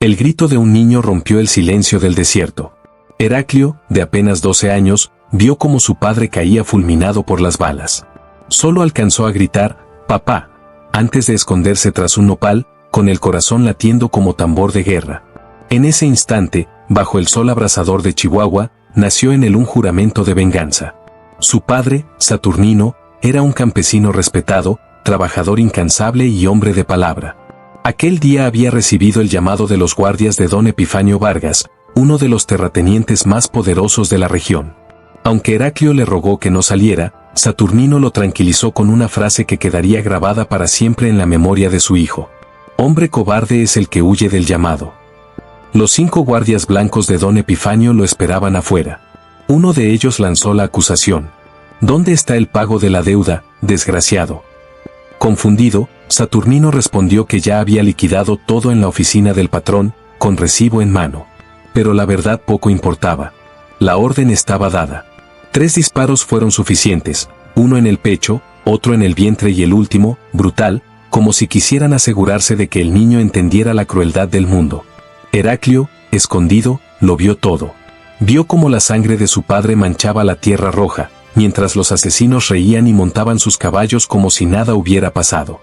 El grito de un niño rompió el silencio del desierto. Heraclio, de apenas 12 años, vio cómo su padre caía fulminado por las balas. Solo alcanzó a gritar, «¡Papá!», antes de esconderse tras un nopal, con el corazón latiendo como tambor de guerra. En ese instante, bajo el sol abrasador de Chihuahua, nació en él un juramento de venganza. Su padre, Saturnino, era un campesino respetado, trabajador incansable y hombre de palabra. Aquel día había recibido el llamado de los guardias de don Epifanio Vargas, uno de los terratenientes más poderosos de la región. Aunque Heraclio le rogó que no saliera, Saturnino lo tranquilizó con una frase que quedaría grabada para siempre en la memoria de su hijo. Hombre cobarde es el que huye del llamado. Los 5 guardias blancos de don Epifanio lo esperaban afuera. Uno de ellos lanzó la acusación. «¿Dónde está el pago de la deuda, desgraciado?». Confundido, Saturnino respondió que ya había liquidado todo en la oficina del patrón, con recibo en mano. Pero la verdad poco importaba. La orden estaba dada. 3 disparos fueron suficientes, uno en el pecho, otro en el vientre y el último, brutal, como si quisieran asegurarse de que el niño entendiera la crueldad del mundo. Heraclio, escondido, lo vio todo. Vio cómo la sangre de su padre manchaba la tierra roja, mientras los asesinos reían y montaban sus caballos como si nada hubiera pasado.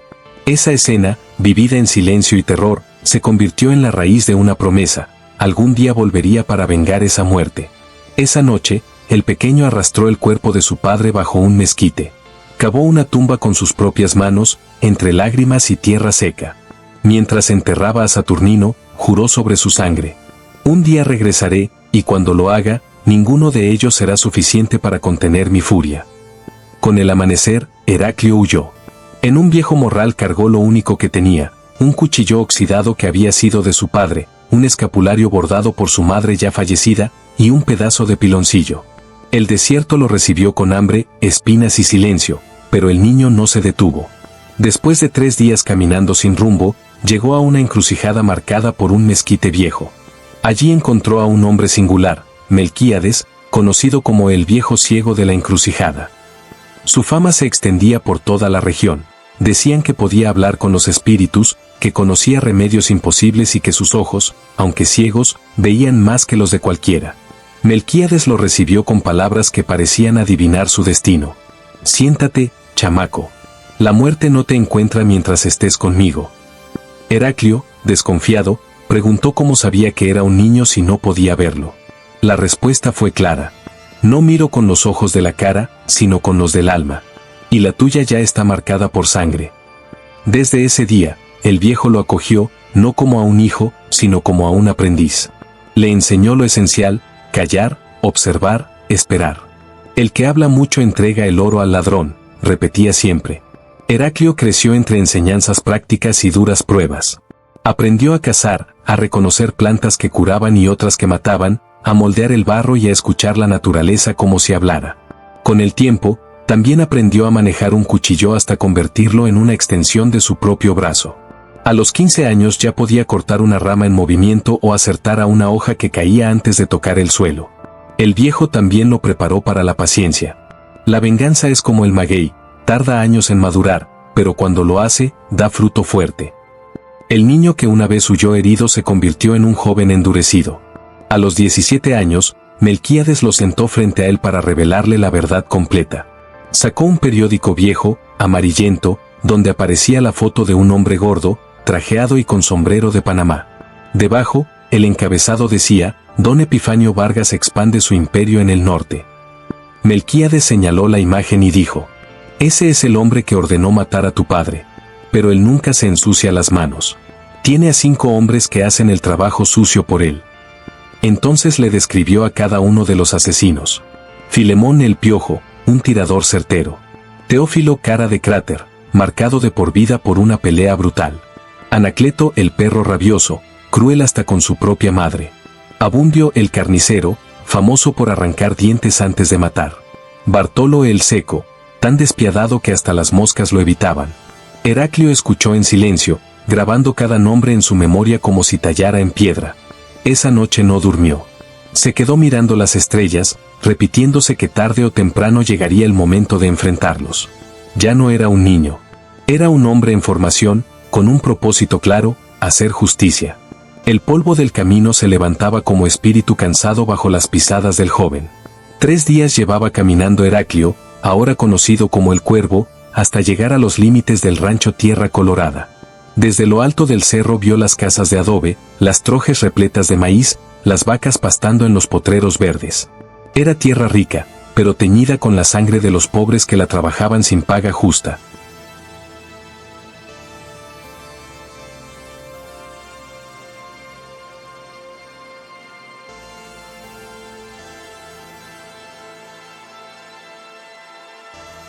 Esa escena, vivida en silencio y terror, se convirtió en la raíz de una promesa: algún día volvería para vengar esa muerte. Esa noche, el pequeño arrastró el cuerpo de su padre bajo un mezquite. Cavó una tumba con sus propias manos, entre lágrimas y tierra seca. Mientras enterraba a Saturnino, juró sobre su sangre: un día regresaré, y cuando lo haga, ninguno de ellos será suficiente para contener mi furia. Con el amanecer, Heraclio huyó. En un viejo morral cargó lo único que tenía: un cuchillo oxidado que había sido de su padre, un escapulario bordado por su madre ya fallecida, y un pedazo de piloncillo. El desierto lo recibió con hambre, espinas y silencio, pero el niño no se detuvo. Después de 3 días caminando sin rumbo, llegó a una encrucijada marcada por un mezquite viejo. Allí encontró a un hombre singular, Melquíades, conocido como el viejo ciego de la encrucijada. Su fama se extendía por toda la región. Decían que podía hablar con los espíritus, que conocía remedios imposibles y que sus ojos, aunque ciegos, veían más que los de cualquiera. Melquíades lo recibió con palabras que parecían adivinar su destino. «Siéntate, chamaco. La muerte no te encuentra mientras estés conmigo». Heraclio, desconfiado, preguntó cómo sabía que era un niño si no podía verlo. La respuesta fue clara: «No miro con los ojos de la cara, sino con los del alma. Y la tuya ya está marcada por sangre». Desde ese día, el viejo lo acogió, no como a un hijo, sino como a un aprendiz. Le enseñó lo esencial: callar, observar, esperar. «El que habla mucho entrega el oro al ladrón», repetía siempre. Heraclio creció entre enseñanzas prácticas y duras pruebas. Aprendió a cazar, a reconocer plantas que curaban y otras que mataban, a moldear el barro y a escuchar la naturaleza como si hablara. Con el tiempo, también aprendió a manejar un cuchillo hasta convertirlo en una extensión de su propio brazo. A los 15 años ya podía cortar una rama en movimiento o acertar a una hoja que caía antes de tocar el suelo. El viejo también lo preparó para la paciencia. La venganza es como el maguey, tarda años en madurar, pero cuando lo hace, da fruto fuerte. El niño que una vez huyó herido se convirtió en un joven endurecido. A los 17 años, Melquíades lo sentó frente a él para revelarle la verdad completa. Sacó un periódico viejo, amarillento, donde aparecía la foto de un hombre gordo, trajeado y con sombrero de Panamá. Debajo, el encabezado decía: «Don Epifanio Vargas expande su imperio en el norte». Melquíades señaló la imagen y dijo: «Ese es el hombre que ordenó matar a tu padre. Pero él nunca se ensucia las manos. Tiene a 5 hombres que hacen el trabajo sucio por él». Entonces le describió a cada uno de los asesinos. Filemón el Piojo, un tirador certero. Teófilo cara de cráter, marcado de por vida por una pelea brutal. Anacleto el perro rabioso, cruel hasta con su propia madre. Abundio el carnicero, famoso por arrancar dientes antes de matar. Bartolo el seco, tan despiadado que hasta las moscas lo evitaban. Heraclio escuchó en silencio, grabando cada nombre en su memoria como si tallara en piedra. Esa noche no durmió. Se quedó mirando las estrellas, repitiéndose que tarde o temprano llegaría el momento de enfrentarlos. Ya no era un niño. Era un hombre en formación, con un propósito claro: hacer justicia. El polvo del camino se levantaba como espíritu cansado bajo las pisadas del joven. 3 días llevaba caminando Heraclio, ahora conocido como el Cuervo, hasta llegar a los límites del rancho Tierra Colorada. Desde lo alto del cerro vio las casas de adobe, las trojes repletas de maíz, las vacas pastando en los potreros verdes. Era tierra rica, pero teñida con la sangre de los pobres que la trabajaban sin paga justa.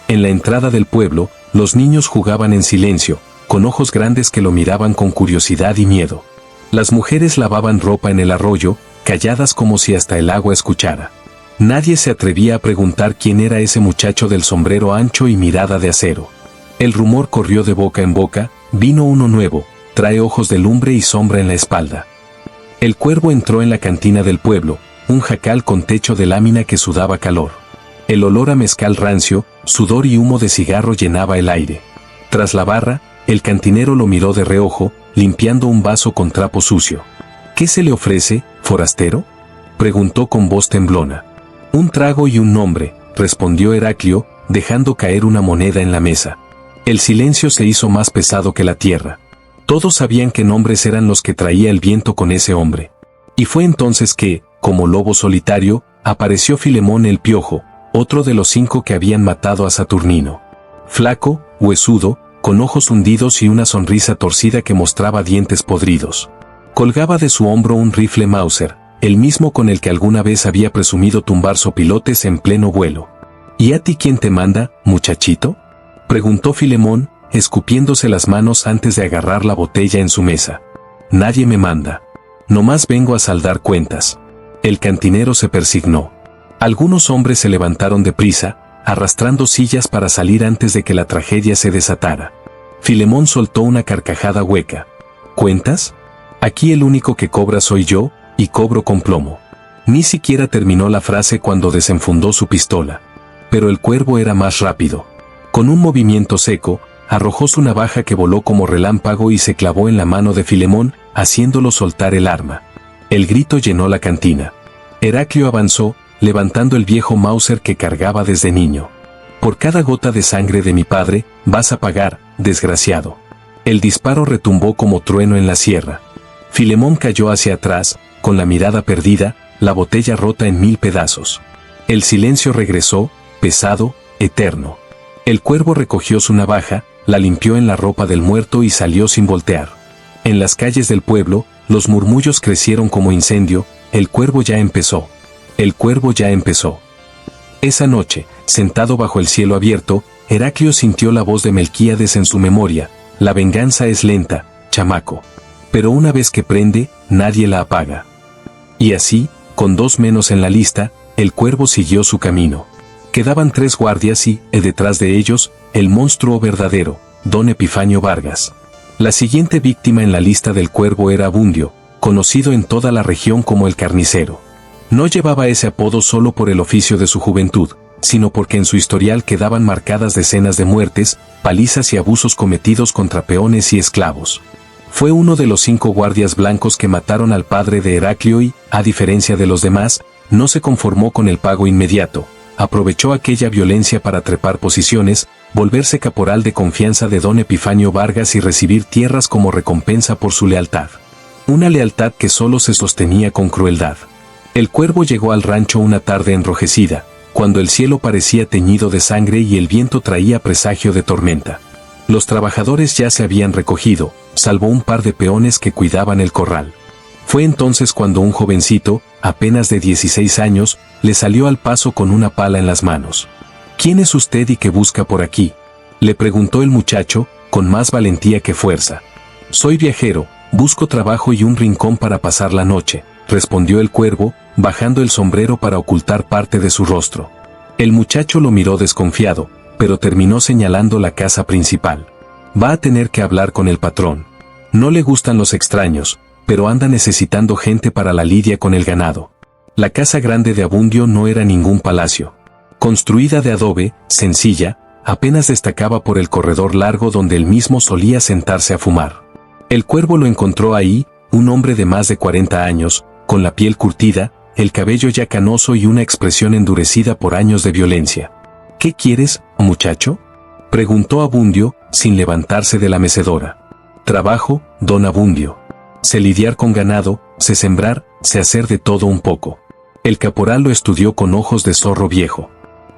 En la entrada del pueblo, los niños jugaban en silencio, con ojos grandes que lo miraban con curiosidad y miedo. Las mujeres lavaban ropa en el arroyo, calladas como si hasta el agua escuchara. Nadie se atrevía a preguntar quién era ese muchacho del sombrero ancho y mirada de acero. El rumor corrió de boca en boca, vino uno nuevo, trae ojos de lumbre y sombra en la espalda. El Cuervo entró en la cantina del pueblo, un jacal con techo de lámina que sudaba calor. El olor a mezcal rancio, sudor y humo de cigarro llenaba el aire. Tras la barra, el cantinero lo miró de reojo, limpiando un vaso con trapo sucio. «¿Qué se le ofrece, forastero?», preguntó con voz temblona. «Un trago y un nombre», respondió Heraclio, dejando caer una moneda en la mesa. El silencio se hizo más pesado que la tierra. Todos sabían qué nombres eran los que traía el viento con ese hombre. Y fue entonces que, como lobo solitario, apareció Filemón el Piojo, otro de los 5 que habían matado a Saturnino. Flaco, huesudo, con ojos hundidos y una sonrisa torcida que mostraba dientes podridos. Colgaba de su hombro un rifle Mauser, el mismo con el que alguna vez había presumido tumbar sopilotes en pleno vuelo. «¿Y a ti quién te manda, muchachito?», preguntó Filemón, escupiéndose las manos antes de agarrar la botella en su mesa. «Nadie me manda. Nomás vengo a saldar cuentas». El cantinero se persignó. Algunos hombres se levantaron deprisa, arrastrando sillas para salir antes de que la tragedia se desatara. Filemón soltó una carcajada hueca. «¿Cuentas? Aquí el único que cobra soy yo, y cobro con plomo». Ni siquiera terminó la frase cuando desenfundó su pistola. Pero el Cuervo era más rápido. Con un movimiento seco, arrojó su navaja que voló como relámpago y se clavó en la mano de Filemón, haciéndolo soltar el arma. El grito llenó la cantina. Heraclio avanzó, levantando el viejo Mauser que cargaba desde niño. «Por cada gota de sangre de mi padre, vas a pagar, desgraciado». El disparo retumbó como trueno en la sierra. Filemón cayó hacia atrás, con la mirada perdida, la botella rota en 1000 pedazos. El silencio regresó, pesado, eterno. El Cuervo recogió su navaja, la limpió en la ropa del muerto y salió sin voltear. En las calles del pueblo, los murmullos crecieron como incendio. «El Cuervo ya empezó. El Cuervo ya empezó». Esa noche, sentado bajo el cielo abierto, Heraclio sintió la voz de Melquíades en su memoria: «La venganza es lenta, chamaco. Pero una vez que prende, nadie la apaga». Y así, con 2 menos en la lista, el Cuervo siguió su camino. Quedaban 3 guardias y, detrás de ellos, el monstruo verdadero, don Epifanio Vargas. La siguiente víctima en la lista del Cuervo era Abundio, conocido en toda la región como el Carnicero. No llevaba ese apodo solo por el oficio de su juventud, sino porque en su historial quedaban marcadas decenas de muertes, palizas y abusos cometidos contra peones y esclavos. Fue uno de los 5 guardias blancos que mataron al padre de Heraclio y, a diferencia de los demás, no se conformó con el pago inmediato. Aprovechó aquella violencia para trepar posiciones, volverse caporal de confianza de don Epifanio Vargas y recibir tierras como recompensa por su lealtad. Una lealtad que solo se sostenía con crueldad. El Cuervo llegó al rancho una tarde enrojecida, cuando el cielo parecía teñido de sangre y el viento traía presagio de tormenta. Los trabajadores ya se habían recogido, salvo un par de peones que cuidaban el corral. Fue entonces cuando un jovencito, apenas de 16 años, le salió al paso con una pala en las manos. «¿Quién es usted y qué busca por aquí?», le preguntó el muchacho, con más valentía que fuerza. «Soy viajero, busco trabajo y un rincón para pasar la noche», respondió el Cuervo, bajando el sombrero para ocultar parte de su rostro. El muchacho lo miró desconfiado, pero terminó señalando la casa principal. «Va a tener que hablar con el patrón. No le gustan los extraños, pero anda necesitando gente para la lidia con el ganado». La casa grande de Abundio no era ningún palacio. Construida de adobe, sencilla, apenas destacaba por el corredor largo donde él mismo solía sentarse a fumar. El Cuervo lo encontró ahí, un hombre de más de 40 años, con la piel curtida, el cabello ya canoso y una expresión endurecida por años de violencia. «¿Qué quieres, muchacho?», preguntó Abundio, sin levantarse de la mecedora. «Trabajo, don Abundio. Sé lidiar con ganado, sé sembrar, sé hacer de todo un poco». El caporal lo estudió con ojos de zorro viejo.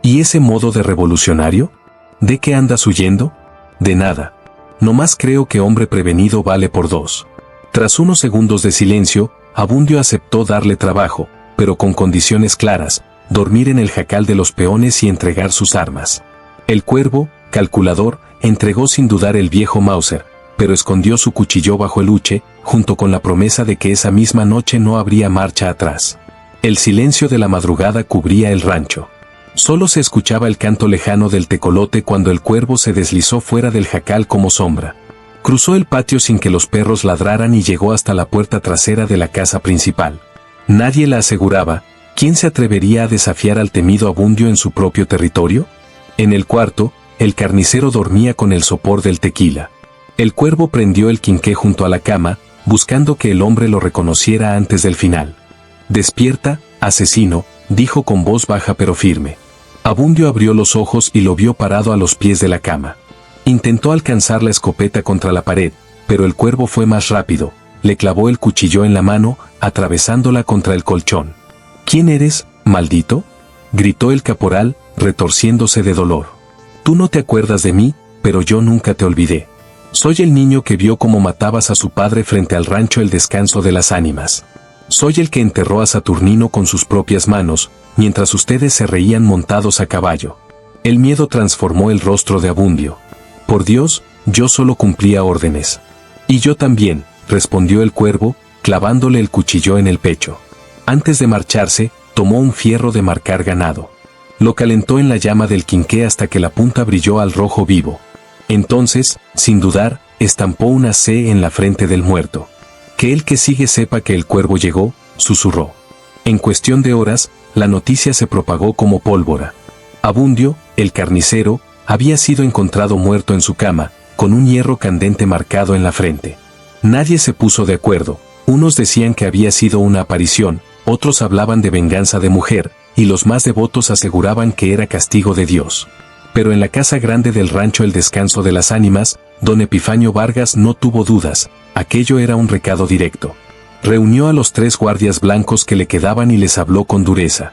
«¿Y ese modo de revolucionario? ¿De qué andas huyendo?». «De nada. Nomás creo que hombre prevenido vale por dos». Tras unos segundos de silencio, Abundio aceptó darle trabajo, pero con condiciones claras: dormir en el jacal de los peones y entregar sus armas. El cuervo, calculador, entregó sin dudar el viejo Mauser, pero escondió su cuchillo bajo el huche, junto con la promesa de que esa misma noche no habría marcha atrás. El silencio de la madrugada cubría el rancho. Solo se escuchaba el canto lejano del tecolote cuando el cuervo se deslizó fuera del jacal como sombra. Cruzó el patio sin que los perros ladraran y llegó hasta la puerta trasera de la casa principal. Nadie la aseguraba. ¿Quién se atrevería a desafiar al temido Abundio en su propio territorio? En el cuarto, el carnicero dormía con el sopor del tequila. El cuervo prendió el quinqué junto a la cama, buscando que el hombre lo reconociera antes del final. «Despierta, asesino», dijo con voz baja pero firme. Abundio abrió los ojos y lo vio parado a los pies de la cama. Intentó alcanzar la escopeta contra la pared, pero el cuervo fue más rápido. Le clavó el cuchillo en la mano, atravesándola contra el colchón. «¿Quién eres, maldito?», gritó el caporal, retorciéndose de dolor. «Tú no te acuerdas de mí, pero yo nunca te olvidé. Soy el niño que vio cómo matabas a su padre frente al rancho El Descanso de las Ánimas. Soy el que enterró a Saturnino con sus propias manos, mientras ustedes se reían montados a caballo». El miedo transformó el rostro de Abundio. «Por Dios, yo solo cumplía órdenes». «Y yo también», respondió el cuervo, clavándole el cuchillo en el pecho. Antes de marcharse, tomó un fierro de marcar ganado. Lo calentó en la llama del quinqué hasta que la punta brilló al rojo vivo. Entonces, sin dudar, estampó una C en la frente del muerto. «Que el que sigue sepa que el cuervo llegó», susurró. En cuestión de horas, la noticia se propagó como pólvora. Abundio, el carnicero, había sido encontrado muerto en su cama, con un hierro candente marcado en la frente. Nadie se puso de acuerdo. Unos decían que había sido una aparición, otros hablaban de venganza de mujer, y los más devotos aseguraban que era castigo de Dios. Pero en la casa grande del rancho El Descanso de las Ánimas, don Epifanio Vargas no tuvo dudas. Aquello era un recado directo. Reunió a los 3 guardias blancos que le quedaban y les habló con dureza.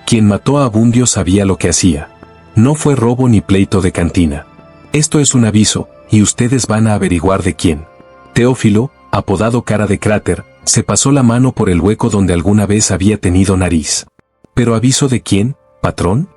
Quien mató a Abundio sabía lo que hacía. No fue robo ni pleito de cantina. Esto es un aviso, y ustedes van a averiguar de quién. Teófilo, apodado Cara de Cráter, se pasó la mano por el hueco donde alguna vez había tenido nariz. ¿Pero aviso de quién, patrón?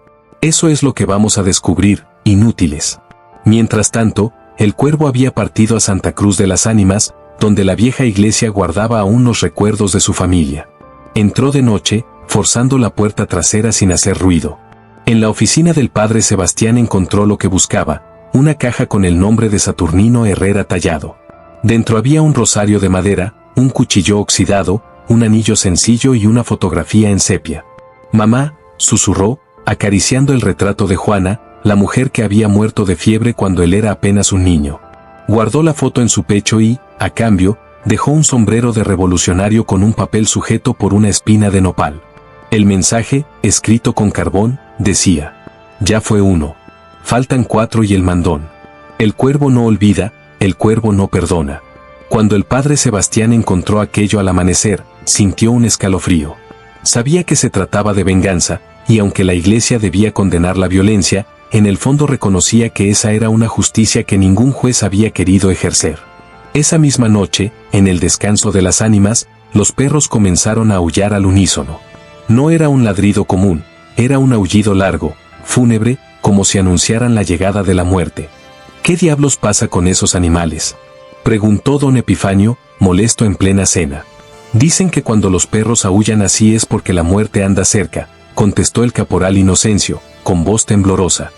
Eso es lo que vamos a descubrir, inútiles. Mientras tanto, el cuervo había partido a Santa Cruz de las Ánimas, donde la vieja iglesia guardaba aún los recuerdos de su familia. Entró de noche, forzando la puerta trasera sin hacer ruido. En la oficina del padre Sebastián encontró lo que buscaba, una caja con el nombre de Saturnino Herrera tallado. Dentro había un rosario de madera, un cuchillo oxidado, un anillo sencillo y una fotografía en sepia. «Mamá», susurró, acariciando el retrato de Juana, la mujer que había muerto de fiebre cuando él era apenas un niño. Guardó la foto en su pecho y, a cambio, dejó un sombrero de revolucionario con un papel sujeto por una espina de nopal. El mensaje, escrito con carbón, decía: «Ya fue uno. Faltan 4 y el mandón. El cuervo no olvida, el cuervo no perdona». Cuando el padre Sebastián encontró aquello al amanecer, sintió un escalofrío. Sabía que se trataba de venganza, y aunque la iglesia debía condenar la violencia, en el fondo reconocía que esa era una justicia que ningún juez había querido ejercer. Esa misma noche, en el Descanso de las Ánimas, los perros comenzaron a aullar al unísono. No era un ladrido común, era un aullido largo, fúnebre, como si anunciaran la llegada de la muerte. «¿Qué diablos pasa con esos animales?», preguntó don Epifanio, molesto en plena cena. «Dicen que cuando los perros aullan así es porque la muerte anda cerca», contestó el caporal Inocencio, con voz temblorosa.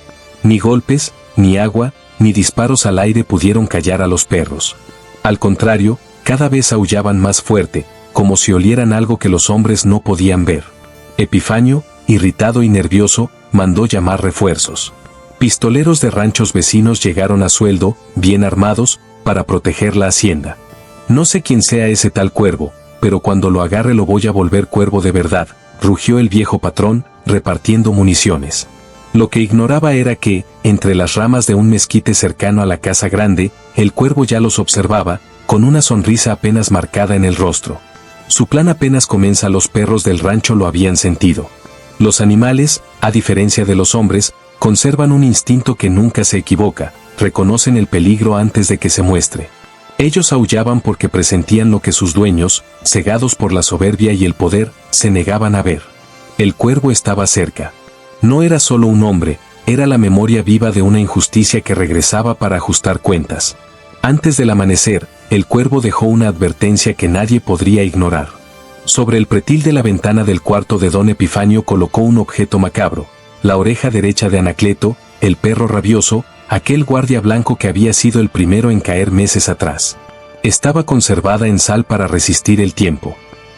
Ni golpes, ni agua, ni disparos al aire pudieron callar a los perros. Al contrario, cada vez aullaban más fuerte, como si olieran algo que los hombres no podían ver. Epifanio, irritado y nervioso, mandó llamar refuerzos. Pistoleros de ranchos vecinos llegaron a sueldo, bien armados, para proteger la hacienda. No sé quién sea ese tal cuervo, pero cuando lo agarre lo voy a volver cuervo de verdad, rugió el viejo patrón, repartiendo municiones. Lo que ignoraba era que, entre las ramas de un mezquite cercano a la casa grande, el cuervo ya los observaba, con una sonrisa apenas marcada en el rostro. Su plan apenas comienza, los perros del rancho lo habían sentido. Los animales, a diferencia de los hombres, conservan un instinto que nunca se equivoca, reconocen el peligro antes de que se muestre. Ellos aullaban porque presentían lo que sus dueños, cegados por la soberbia y el poder, se negaban a ver. El cuervo estaba cerca. No era solo un hombre, era la memoria viva de una injusticia que regresaba para ajustar cuentas. Antes del amanecer, el cuervo dejó una advertencia que nadie podría ignorar. Sobre el pretil de la ventana del cuarto de don Epifanio colocó un objeto macabro, la oreja derecha de Anacleto, el perro rabioso, aquel guardia blanco que había sido el primero en caer meses atrás. Estaba conservada en sal para resistir el tiempo.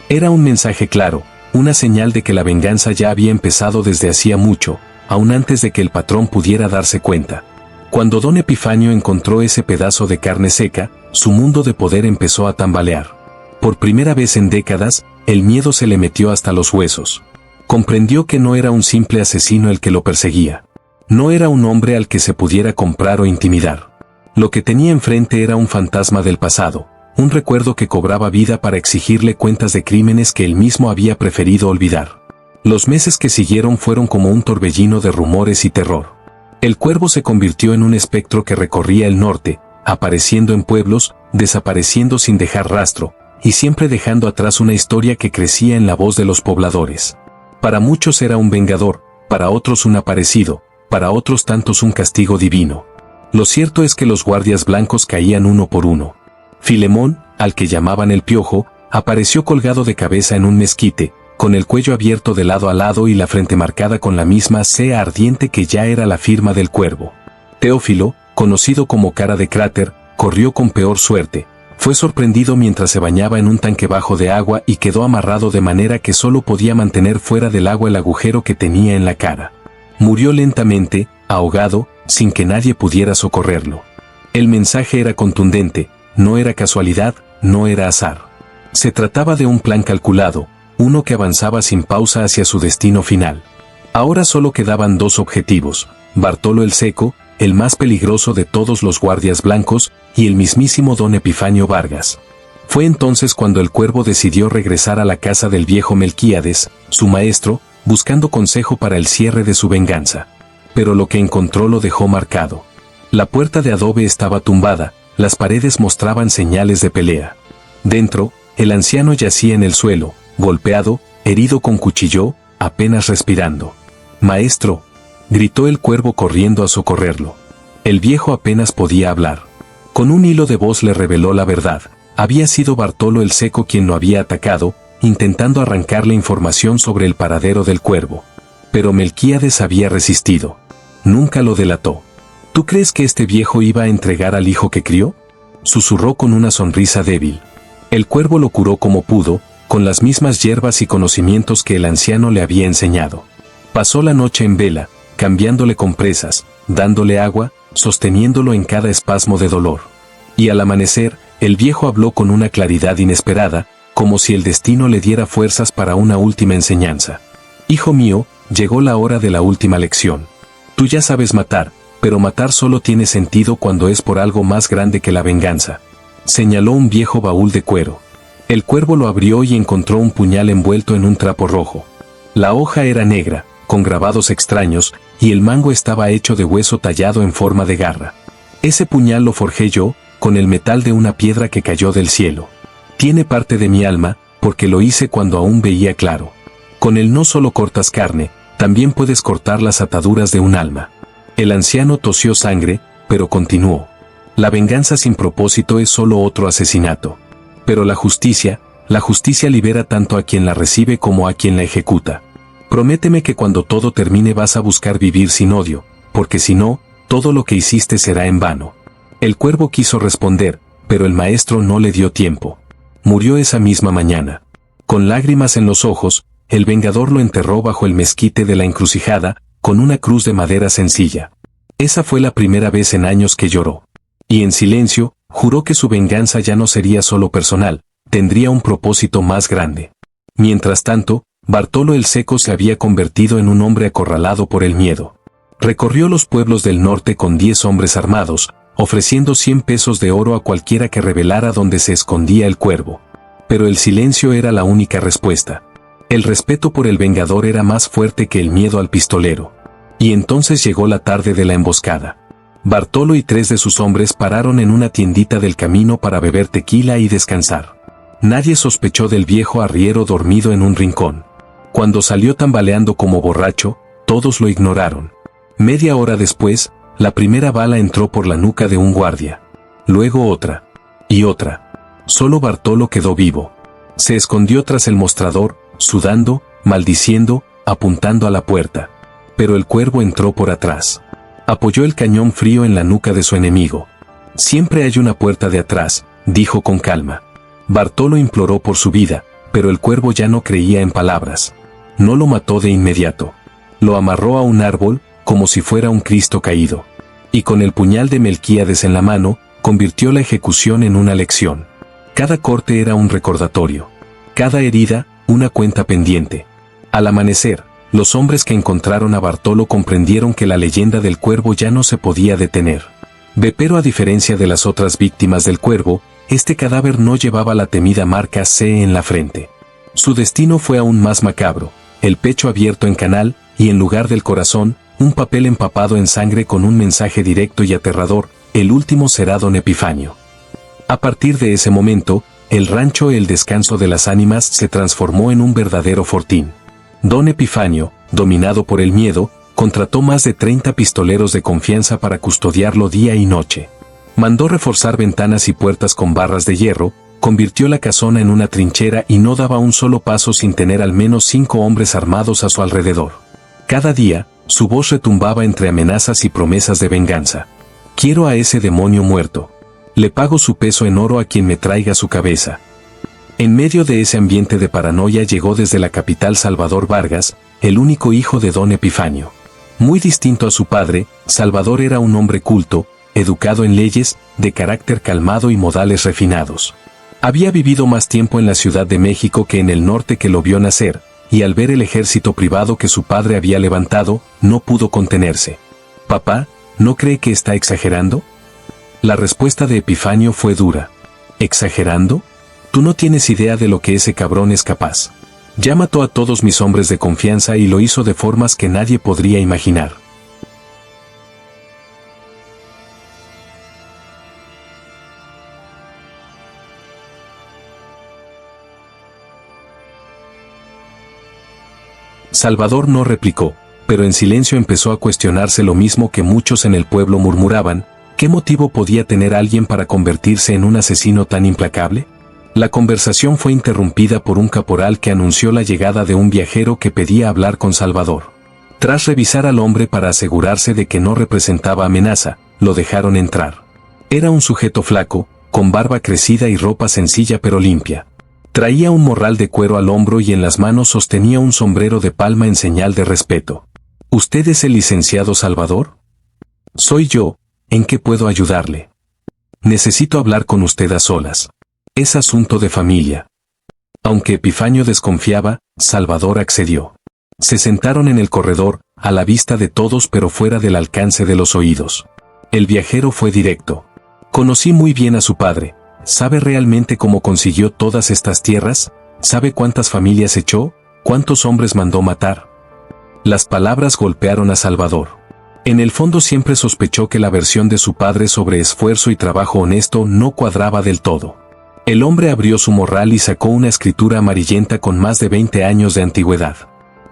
Era un mensaje claro, una señal de que la venganza ya había empezado desde hacía mucho, aún antes de que el patrón pudiera darse cuenta. Cuando don Epifanio encontró ese pedazo de carne seca, su mundo de poder empezó a tambalear. Por primera vez en décadas, el miedo se le metió hasta los huesos. Comprendió que no era un simple asesino el que lo perseguía. No era un hombre al que se pudiera comprar o intimidar. Lo que tenía enfrente era un fantasma del pasado, un recuerdo que cobraba vida para exigirle cuentas de crímenes que él mismo había preferido olvidar. Los meses que siguieron fueron como un torbellino de rumores y terror. El cuervo se convirtió en un espectro que recorría el norte, apareciendo en pueblos, desapareciendo sin dejar rastro, y siempre dejando atrás una historia que crecía en la voz de los pobladores. Para muchos era un vengador, para otros un aparecido, para otros tantos un castigo divino. Lo cierto es que los guardias blancos caían uno por uno. Filemón, al que llamaban el Piojo, apareció colgado de cabeza en un mezquite, con el cuello abierto de lado a lado y la frente marcada con la misma sea ardiente que ya era la firma del cuervo. Teófilo, conocido como Cara de Cráter, corrió con peor suerte. Fue sorprendido mientras se bañaba en un tanque bajo de agua y quedó amarrado de manera que solo podía mantener fuera del agua el agujero que tenía en la cara. Murió lentamente, ahogado, sin que nadie pudiera socorrerlo. El mensaje era contundente, no era casualidad, no era azar. Se trataba de un plan calculado, uno que avanzaba sin pausa hacia su destino final. Ahora solo quedaban dos objetivos: Bartolo el Seco, el más peligroso de todos los guardias blancos, y el mismísimo don Epifanio Vargas. Fue entonces cuando el cuervo decidió regresar a la casa del viejo Melquíades, su maestro, buscando consejo para el cierre de su venganza. Pero lo que encontró lo dejó marcado. La puerta de adobe estaba tumbada, las paredes mostraban señales de pelea. Dentro, el anciano yacía en el suelo, golpeado, herido con cuchillo, apenas respirando. «Maestro», gritó el cuervo corriendo a socorrerlo. El viejo apenas podía hablar. Con un hilo de voz le reveló la verdad. Había sido Bartolo el Seco quien lo había atacado, intentando arrancarle información sobre el paradero del cuervo. Pero Melquíades había resistido. Nunca lo delató. «¿Tú crees que este viejo iba a entregar al hijo que crió?», susurró con una sonrisa débil. El cuervo lo curó como pudo, con las mismas hierbas y conocimientos que el anciano le había enseñado. Pasó la noche en vela, cambiándole compresas, dándole agua, sosteniéndolo en cada espasmo de dolor. Y al amanecer, el viejo habló con una claridad inesperada, como si el destino le diera fuerzas para una última enseñanza. «Hijo mío, llegó la hora de la última lección. Tú ya sabes matar, pero matar solo tiene sentido cuando es por algo más grande que la venganza», señaló un viejo baúl de cuero. El cuervo lo abrió y encontró un puñal envuelto en un trapo rojo. La hoja era negra, con grabados extraños, y el mango estaba hecho de hueso tallado en forma de garra. «Ese puñal lo forjé yo, con el metal de una piedra que cayó del cielo. Tiene parte de mi alma, porque lo hice cuando aún veía claro. Con él no solo cortas carne, también puedes cortar las ataduras de un alma». El anciano tosió sangre, pero continuó. «La venganza sin propósito es solo otro asesinato. Pero la justicia libera tanto a quien la recibe como a quien la ejecuta. Prométeme que cuando todo termine vas a buscar vivir sin odio, porque si no, todo lo que hiciste será en vano». El cuervo quiso responder, pero el maestro no le dio tiempo. Murió esa misma mañana. Con lágrimas en los ojos, el vengador lo enterró bajo el mezquite de la encrucijada, con una cruz de madera sencilla. Esa fue la primera vez en años que lloró. Y en silencio, Juró que su venganza ya no sería solo personal, tendría un propósito más grande. Mientras tanto, Bartolo el Seco se había convertido en un hombre acorralado por el miedo. Recorrió los pueblos del norte con 10 hombres armados, ofreciendo 100 pesos de oro a cualquiera que revelara dónde se escondía el cuervo. Pero el silencio era la única respuesta. El respeto por el vengador era más fuerte que el miedo al pistolero. Y entonces llegó la tarde de la emboscada. Bartolo y 3 de sus hombres pararon en una tiendita del camino para beber tequila y descansar. Nadie sospechó del viejo arriero dormido en un rincón. Cuando salió tambaleando como borracho, todos lo ignoraron. Media hora después, la primera bala entró por la nuca de un guardia. Luego otra. Y otra. Solo Bartolo quedó vivo. Se escondió tras el mostrador, sudando, maldiciendo, apuntando a la puerta. Pero el cuervo entró por atrás. Apoyó el cañón frío en la nuca de su enemigo. Siempre hay una puerta de atrás, dijo con calma. Bartolo imploró por su vida, pero el cuervo ya no creía en palabras. No lo mató de inmediato. Lo amarró a un árbol, como si fuera un Cristo caído. Y con el puñal de Melquíades en la mano, convirtió la ejecución en una lección. Cada corte era un recordatorio. Cada herida, una cuenta pendiente. Al amanecer, los hombres que encontraron a Bartolo comprendieron que la leyenda del cuervo ya no se podía detener. Pero a diferencia de las otras víctimas del cuervo, este cadáver no llevaba la temida marca C en la frente. Su destino fue aún más macabro, el pecho abierto en canal, y en lugar del corazón, un papel empapado en sangre con un mensaje directo y aterrador: el último será don Epifanio. A partir de ese momento, el rancho El Descanso de las Ánimas se transformó en un verdadero fortín. Don Epifanio, dominado por el miedo, contrató más de 30 pistoleros de confianza para custodiarlo día y noche. Mandó reforzar ventanas y puertas con barras de hierro, convirtió la casona en una trinchera y no daba un solo paso sin tener al menos 5 hombres armados a su alrededor. Cada día, su voz retumbaba entre amenazas y promesas de venganza. Quiero a ese demonio muerto. Le pago su peso en oro a quien me traiga su cabeza. En medio de ese ambiente de paranoia llegó desde la capital Salvador Vargas, el único hijo de don Epifanio. Muy distinto a su padre, Salvador era un hombre culto, educado en leyes, de carácter calmado y modales refinados. Había vivido más tiempo en la Ciudad de México que en el norte que lo vio nacer, y al ver el ejército privado que su padre había levantado, no pudo contenerse. «Papá, ¿no cree que está exagerando?». La respuesta de Epifanio fue dura. «¿Exagerando? Tú no tienes idea de lo que ese cabrón es capaz. Ya mató a todos mis hombres de confianza y lo hizo de formas que nadie podría imaginar». Salvador no replicó, pero en silencio empezó a cuestionarse lo mismo que muchos en el pueblo murmuraban: ¿qué motivo podía tener alguien para convertirse en un asesino tan implacable? La conversación fue interrumpida por un caporal que anunció la llegada de un viajero que pedía hablar con Salvador. Tras revisar al hombre para asegurarse de que no representaba amenaza, lo dejaron entrar. Era un sujeto flaco, con barba crecida y ropa sencilla pero limpia. Traía un morral de cuero al hombro y en las manos sostenía un sombrero de palma en señal de respeto. ¿Usted es el licenciado Salvador? Soy yo. ¿En qué puedo ayudarle? Necesito hablar con usted a solas. Es asunto de familia. Aunque Epifanio desconfiaba, Salvador accedió. Se sentaron en el corredor, a la vista de todos pero fuera del alcance de los oídos. El viajero fue directo. Conocí muy bien a su padre. ¿Sabe realmente cómo consiguió todas estas tierras? ¿Sabe cuántas familias echó? ¿Cuántos hombres mandó matar? Las palabras golpearon a Salvador. En el fondo siempre sospechó que la versión de su padre sobre esfuerzo y trabajo honesto no cuadraba del todo. El hombre abrió su morral y sacó una escritura amarillenta con más de 20 años de antigüedad.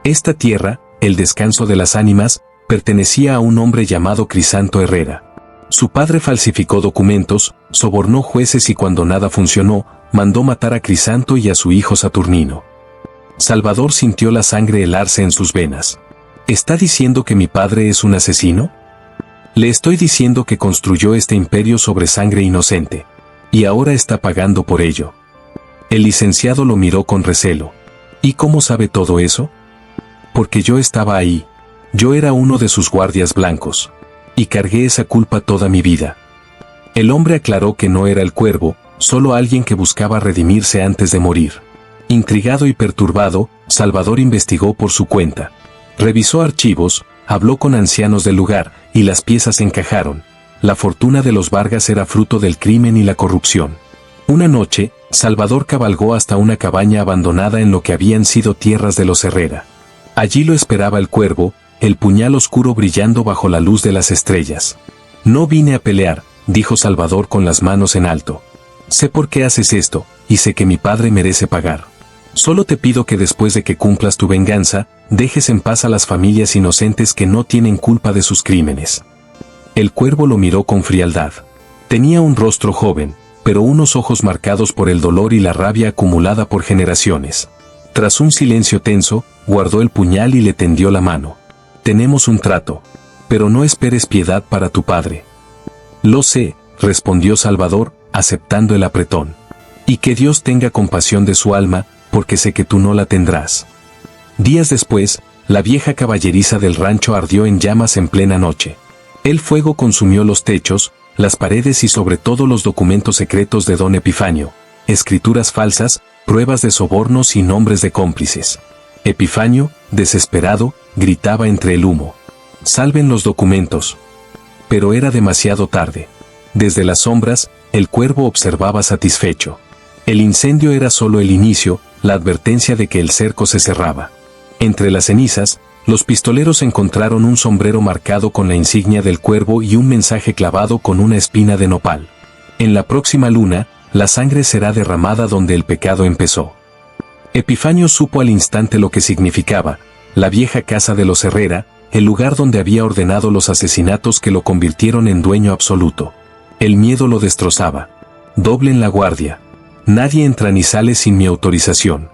Esta tierra, El Descanso de las Ánimas, pertenecía a un hombre llamado Crisanto Herrera. Su padre falsificó documentos, sobornó jueces y cuando nada funcionó, mandó matar a Crisanto y a su hijo Saturnino. Salvador sintió la sangre helarse en sus venas. ¿Está diciendo que mi padre es un asesino? Le estoy diciendo que construyó este imperio sobre sangre inocente. Y ahora está pagando por ello. El licenciado lo miró con recelo. ¿Y cómo sabe todo eso? Porque yo estaba ahí. Yo era uno de sus guardias blancos. Y cargué esa culpa toda mi vida. El hombre aclaró que no era el cuervo, solo alguien que buscaba redimirse antes de morir. Intrigado y perturbado, Salvador investigó por su cuenta. Revisó archivos, habló con ancianos del lugar, y las piezas encajaron. La fortuna de los Vargas era fruto del crimen y la corrupción. Una noche, Salvador cabalgó hasta una cabaña abandonada en lo que habían sido tierras de los Herrera. Allí lo esperaba el cuervo, el puñal oscuro brillando bajo la luz de las estrellas. «No vine a pelear», dijo Salvador con las manos en alto. «Sé por qué haces esto, y sé que mi padre merece pagar. Solo te pido que después de que cumplas tu venganza, dejes en paz a las familias inocentes que no tienen culpa de sus crímenes». El cuervo lo miró con frialdad. Tenía un rostro joven, pero unos ojos marcados por el dolor y la rabia acumulada por generaciones. Tras un silencio tenso, guardó el puñal y le tendió la mano. «Tenemos un trato. Pero no esperes piedad para tu padre». «Lo sé», respondió Salvador, aceptando el apretón. «Y que Dios tenga compasión de su alma, porque sé que tú no la tendrás». Días después, la vieja caballeriza del rancho ardió en llamas en plena noche. El fuego consumió los techos, las paredes y sobre todo los documentos secretos de don Epifanio, escrituras falsas, pruebas de sobornos y nombres de cómplices. Epifanio, desesperado, gritaba entre el humo: «Salven los documentos». Pero era demasiado tarde. Desde las sombras, el cuervo observaba satisfecho. El incendio era solo el inicio, la advertencia de que el cerco se cerraba. Entre las cenizas, los pistoleros encontraron un sombrero marcado con la insignia del cuervo y un mensaje clavado con una espina de nopal. «En la próxima luna, la sangre será derramada donde el pecado empezó». Epifanio supo al instante lo que significaba: la vieja casa de los Herrera, el lugar donde había ordenado los asesinatos que lo convirtieron en dueño absoluto. El miedo lo destrozaba. «Doblen la guardia. Nadie entra ni sale sin mi autorización».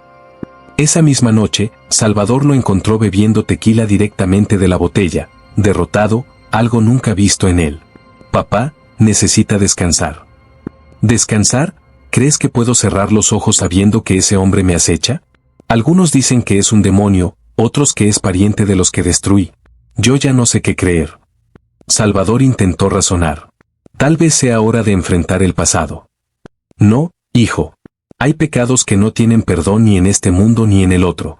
Esa misma noche, Salvador lo encontró bebiendo tequila directamente de la botella, derrotado, algo nunca visto en él. «Papá, necesita descansar». «¿Descansar? ¿Crees que puedo cerrar los ojos sabiendo que ese hombre me acecha? Algunos dicen que es un demonio, otros que es pariente de los que destruí. Yo ya no sé qué creer». Salvador intentó razonar. «Tal vez sea hora de enfrentar el pasado». «No, hijo. Hay pecados que no tienen perdón ni en este mundo ni en el otro».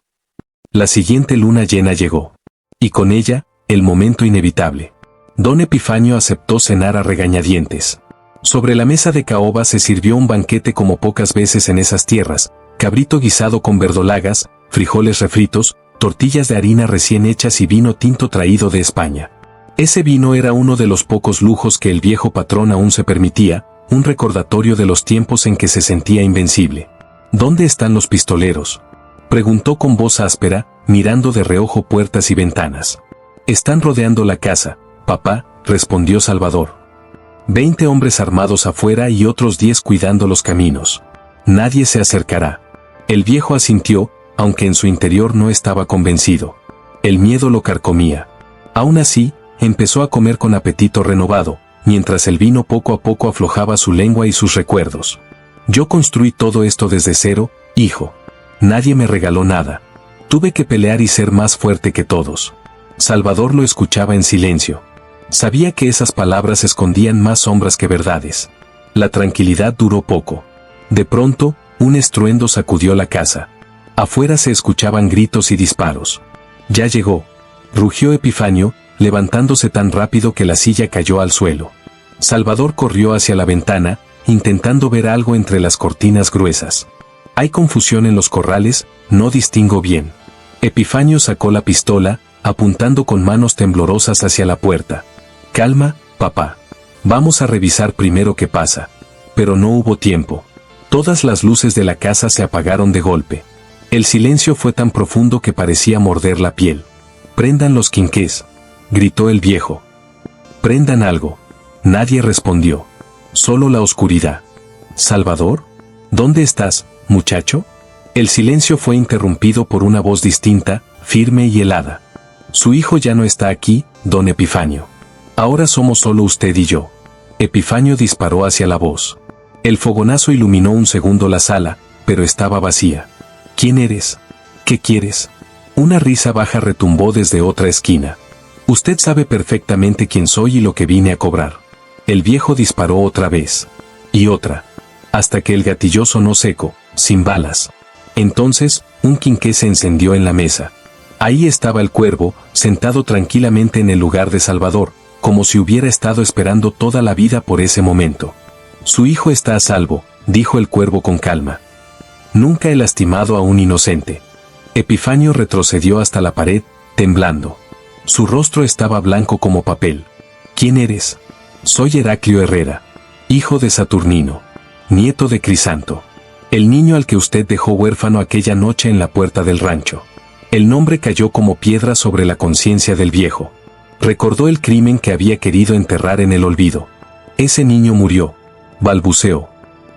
La siguiente luna llena llegó. Y con ella, el momento inevitable. Don Epifanio aceptó cenar a regañadientes. Sobre la mesa de caoba se sirvió un banquete como pocas veces en esas tierras: cabrito guisado con verdolagas, frijoles refritos, tortillas de harina recién hechas y vino tinto traído de España. Ese vino era uno de los pocos lujos que el viejo patrón aún se permitía, un recordatorio de los tiempos en que se sentía invencible. «¿Dónde están los pistoleros?», preguntó con voz áspera, mirando de reojo puertas y ventanas. «Están rodeando la casa, papá», respondió Salvador. 20 hombres armados afuera y otros 10 cuidando los caminos. «Nadie se acercará». El viejo asintió, aunque en su interior no estaba convencido. El miedo lo carcomía. Aún así, empezó a comer con apetito renovado, mientras el vino poco a poco aflojaba su lengua y sus recuerdos. «Yo construí todo esto desde cero, hijo. Nadie me regaló nada. Tuve que pelear y ser más fuerte que todos». Salvador lo escuchaba en silencio. Sabía que esas palabras escondían más sombras que verdades. La tranquilidad duró poco. De pronto, un estruendo sacudió la casa. Afuera se escuchaban gritos y disparos. «Ya llegó», rugió Epifanio, levantándose tan rápido que la silla cayó al suelo. Salvador corrió hacia la ventana, intentando ver algo entre las cortinas gruesas. «Hay confusión en los corrales, no distingo bien». Epifanio sacó la pistola, apuntando con manos temblorosas hacia la puerta. «Calma, papá. Vamos a revisar primero qué pasa». Pero no hubo tiempo. Todas las luces de la casa se apagaron de golpe. El silencio fue tan profundo que parecía morder la piel. «Prendan los quinqués», gritó el viejo. «Prendan algo». Nadie respondió. Solo la oscuridad. «¿Salvador? ¿Dónde estás, muchacho?». El silencio fue interrumpido por una voz distinta, firme y helada. «Su hijo ya no está aquí, don Epifanio. Ahora somos solo usted y yo». Epifanio disparó hacia la voz. El fogonazo iluminó un segundo la sala, pero estaba vacía. «¿Quién eres? ¿Qué quieres?». Una risa baja retumbó desde otra esquina. «Usted sabe perfectamente quién soy y lo que vine a cobrar». El viejo disparó otra vez. Y otra. Hasta que el gatillo sonó seco, sin balas. Entonces, un quinqué se encendió en la mesa. Ahí estaba el cuervo, sentado tranquilamente en el lugar de Salvador, como si hubiera estado esperando toda la vida por ese momento. Su hijo está a salvo, dijo el cuervo con calma. Nunca he lastimado a un inocente. Epifanio retrocedió hasta la pared, temblando. Su rostro estaba blanco como papel. ¿Quién eres? Soy Heraclio Herrera, hijo de Saturnino, nieto de Crisanto. El niño al que usted dejó huérfano aquella noche en la puerta del rancho. El nombre cayó como piedra sobre la conciencia del viejo. Recordó el crimen que había querido enterrar en el olvido. Ese niño murió, balbuceó.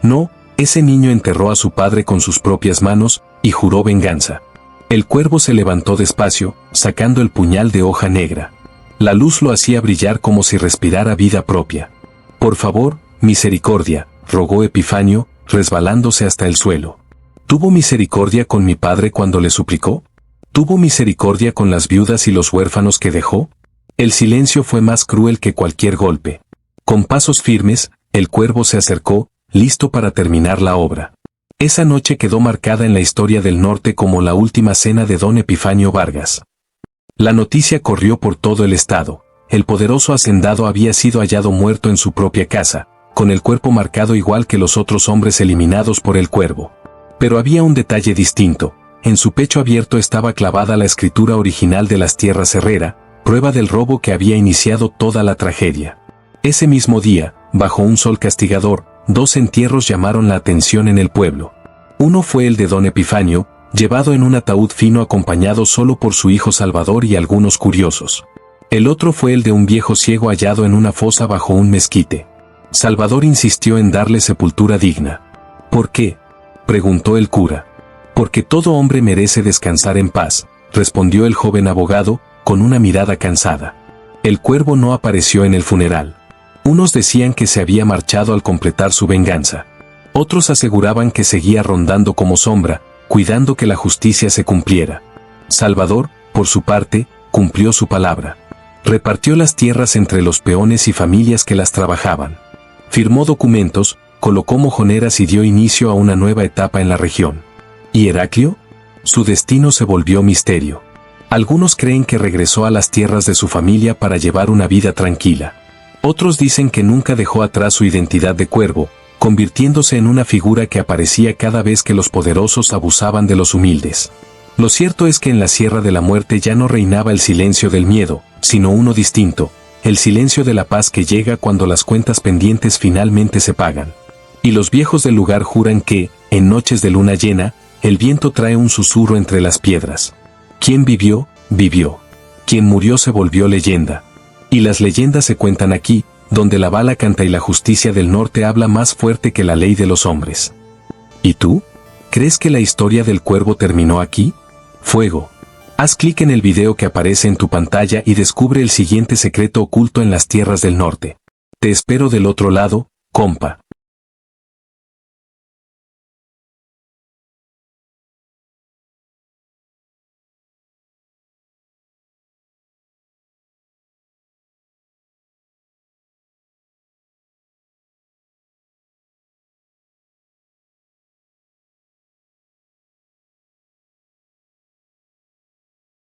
No, ese niño enterró a su padre con sus propias manos, y juró venganza. El cuervo se levantó despacio, sacando el puñal de hoja negra. La luz lo hacía brillar como si respirara vida propia. Por favor, misericordia, rogó Epifanio, resbalándose hasta el suelo. ¿Tuvo misericordia con mi padre cuando le suplicó? ¿Tuvo misericordia con las viudas y los huérfanos que dejó? El silencio fue más cruel que cualquier golpe. Con pasos firmes, el cuervo se acercó, listo para terminar la obra. Esa noche quedó marcada en la historia del norte como la última cena de don Epifanio Vargas. La noticia corrió por todo el estado. El poderoso hacendado había sido hallado muerto en su propia casa, con el cuerpo marcado igual que los otros hombres eliminados por el cuervo. Pero había un detalle distinto. En su pecho abierto estaba clavada la escritura original de las tierras Herrera, prueba del robo que había iniciado toda la tragedia. Ese mismo día, bajo un sol castigador, 2 entierros llamaron la atención en el pueblo. Uno fue el de don Epifanio, llevado en un ataúd fino acompañado solo por su hijo Salvador y algunos curiosos. El otro fue el de un viejo ciego hallado en una fosa bajo un mezquite. Salvador insistió en darle sepultura digna. ¿Por qué?, preguntó el cura. Porque todo hombre merece descansar en paz, respondió el joven abogado, con una mirada cansada. El cuervo no apareció en el funeral. Unos decían que se había marchado al completar su venganza. Otros aseguraban que seguía rondando como sombra, cuidando que la justicia se cumpliera. Salvador, por su parte, cumplió su palabra. Repartió las tierras entre los peones y familias que las trabajaban. Firmó documentos, colocó mojoneras y dio inicio a una nueva etapa en la región. ¿Y Heraclio? Su destino se volvió misterio. Algunos creen que regresó a las tierras de su familia para llevar una vida tranquila. Otros dicen que nunca dejó atrás su identidad de cuervo, convirtiéndose en una figura que aparecía cada vez que los poderosos abusaban de los humildes. Lo cierto es que en la Sierra de la Muerte ya no reinaba el silencio del miedo, sino uno distinto, el silencio de la paz que llega cuando las cuentas pendientes finalmente se pagan. Y los viejos del lugar juran que, en noches de luna llena, el viento trae un susurro entre las piedras. Quien vivió, vivió. Quien murió se volvió leyenda. Y las leyendas se cuentan aquí, donde la bala canta y la justicia del norte habla más fuerte que la ley de los hombres. ¿Y tú? ¿Crees que la historia del cuervo terminó aquí? Fuego. Haz clic en el video que aparece en tu pantalla y descubre el siguiente secreto oculto en las tierras del norte. Te espero del otro lado, compa.